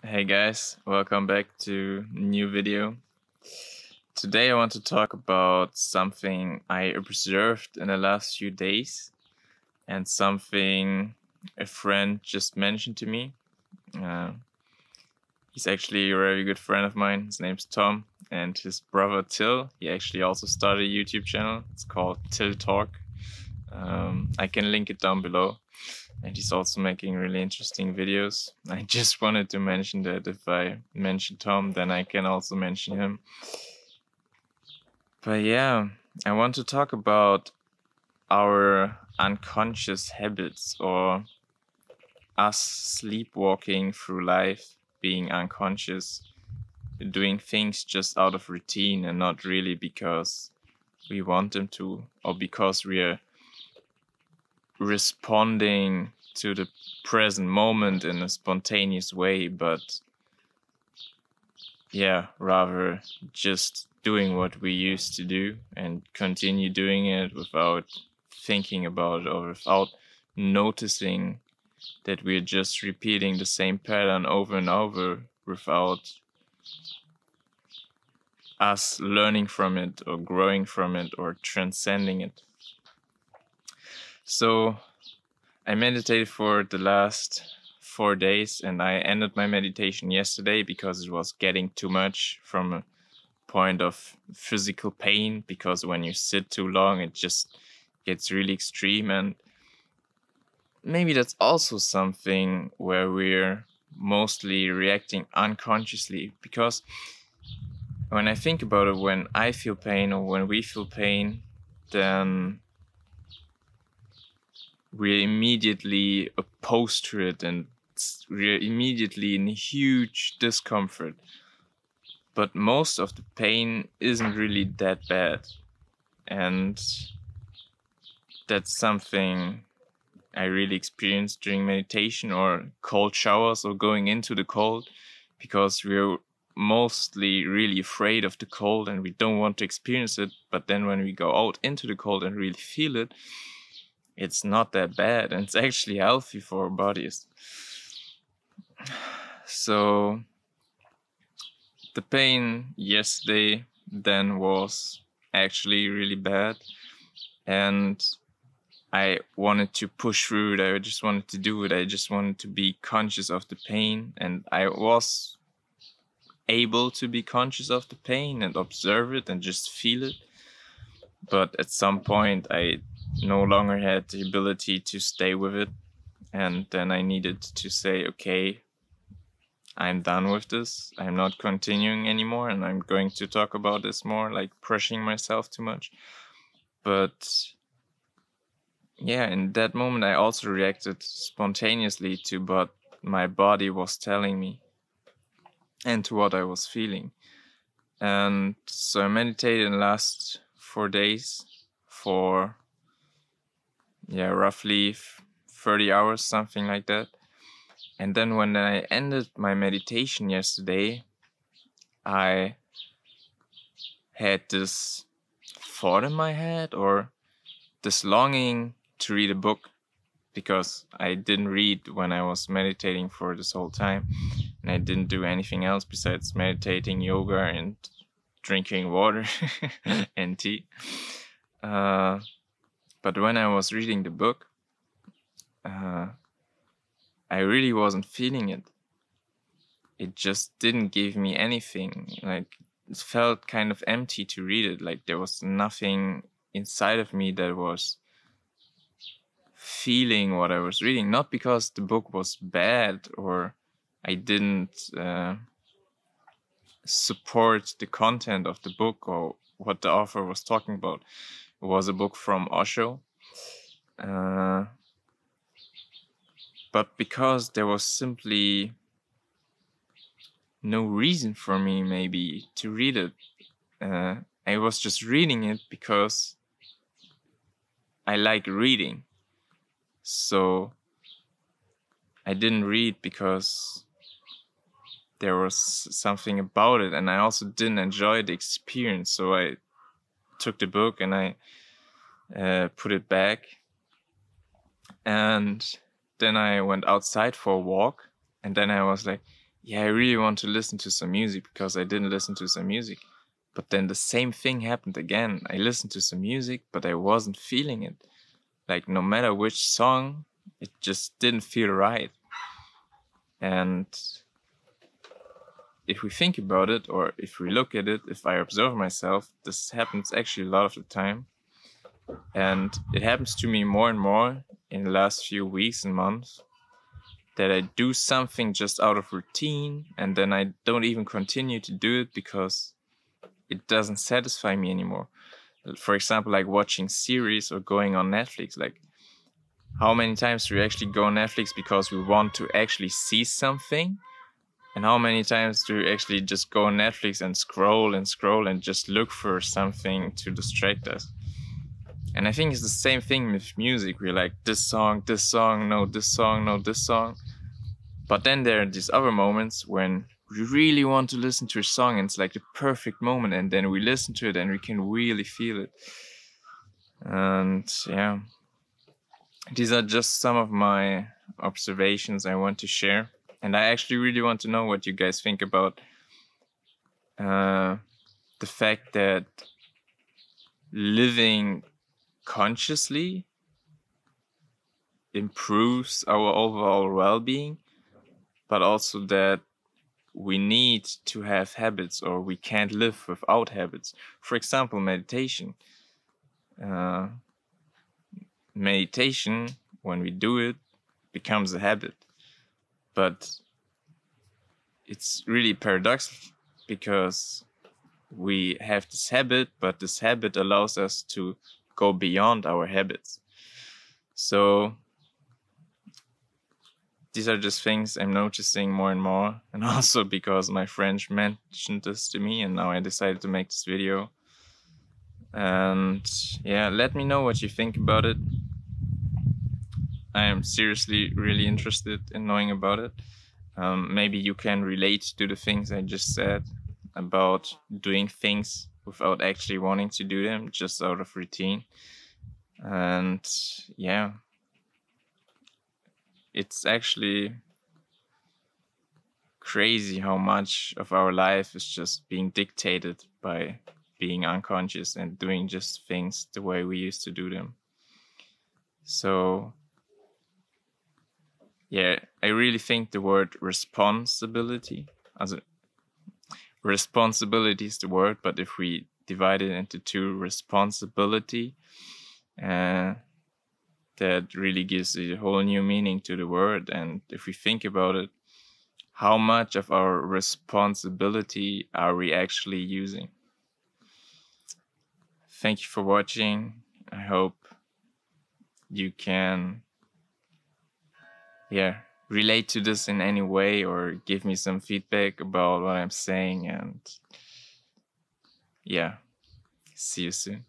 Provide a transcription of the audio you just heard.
Hey guys, welcome back to a new video. Today I want to talk about something I observed in the last few days and something a friend just mentioned to me. He's actually a very good friend of mine. His name's Tom, and his brother Till, he actually also started a YouTube channel. It's called Till Talk. I can link it down below. And he's also making really interesting videos. I just wanted to mention that if I mention Tom, then I can also mention him. But yeah, I want to talk about our unconscious habits, or us sleepwalking through life, being unconscious, doing things just out of routine and not really because we want them to, or because we are responding to the present moment in a spontaneous way, but yeah, rather just doing what we used to do and continue doing it without thinking about it or without noticing that we're just repeating the same pattern over and over without us learning from it or growing from it or transcending it. So I meditated for the last 4 days, and I ended my meditation yesterday because it was getting too much from a point of physical pain, because when you sit too long it just gets really extreme. And maybe that's also something where we're mostly reacting unconsciously, because when I think about it, when I feel pain or when we feel pain, then we're immediately opposed to it and we're immediately in huge discomfort. But most of the pain isn't really that bad. And that's something I really experienced during meditation or cold showers or going into the cold, because we're mostly really afraid of the cold and we don't want to experience it. But then when we go out into the cold and really feel it, it's not that bad, and it's actually healthy for our bodies. So the pain yesterday then was actually really bad, and I wanted to push through it. I just wanted to do it. I just wanted to be conscious of the pain, and I was able to be conscious of the pain and observe it and just feel it. But at some point I no longer had the ability to stay with it, and then I needed to say, okay, I'm done with this. I'm not continuing anymore, and I'm going to talk about this more, like pushing myself too much. But yeah, in that moment I also reacted spontaneously to what my body was telling me and to what I was feeling. And so I meditated in the last 4 days for roughly 30 hours, something like that. And then when I ended my meditation yesterday, I had this thought in my head, or this longing to read a book, because I didn't read when I was meditating for this whole time, and I didn't do anything else besides meditating, yoga, and drinking water and tea. But when I was reading the book, I really wasn't feeling it. It just didn't give me anything. Like, it felt kind of empty to read it. Like there was nothing inside of me that was feeling what I was reading. Not because the book was bad or I didn't support the content of the book or what the author was talking about. It was a book from Osho. But because there was simply no reason for me maybe to read it. I was just reading it because I like reading. So I didn't read because there was something about it, and I also didn't enjoy the experience. So I took the book and I put it back, and then I went outside for a walk, and then I was like, yeah, I really want to listen to some music because I didn't listen to some music. But then the same thing happened again. I listened to some music, but I wasn't feeling it. Like, no matter which song, it just didn't feel right. And if we think about it, or if we look at it, if I observe myself, this happens actually a lot of the time. And it happens to me more and more in the last few weeks and months, that I do something just out of routine, and then I don't even continue to do it because it doesn't satisfy me anymore. For example, like watching series or going on Netflix. Like, how many times do we actually go on Netflix because we want to actually see something? And how many times do we actually just go on Netflix and scroll and just look for something to distract us? And I think it's the same thing with music. We're like, this song, no, this song, no, this song. But then there are these other moments when we really want to listen to a song and it's like the perfect moment, and then we listen to it and we can really feel it. And yeah, these are just some of my observations I want to share. And I actually really want to know what you guys think about the fact that living consciously improves our overall well-being, but also that we need to have habits, or we can't live without habits. For example, meditation. Meditation, when we do it, becomes a habit. But it's really paradoxical because we have this habit, but this habit allows us to go beyond our habits. So these are just things I'm noticing more and more, and also because my friend mentioned this to me, and now I decided to make this video. And yeah, let me know what you think about it. I am seriously really interested in knowing about it. Maybe you can relate to the things I just said about doing things without actually wanting to do them, just out of routine. And yeah, it's actually crazy how much of our life is just being dictated by being unconscious and doing just things the way we used to do them. So yeah, I really think the word responsibility, responsibility is the word, but if we divide it into two, responsibility, that really gives a whole new meaning to the word. And if we think about it, how much of our responsibility are we actually using? Thank you for watching. I hope you can relate to this in any way, or give me some feedback about what I'm saying. And yeah, see you soon.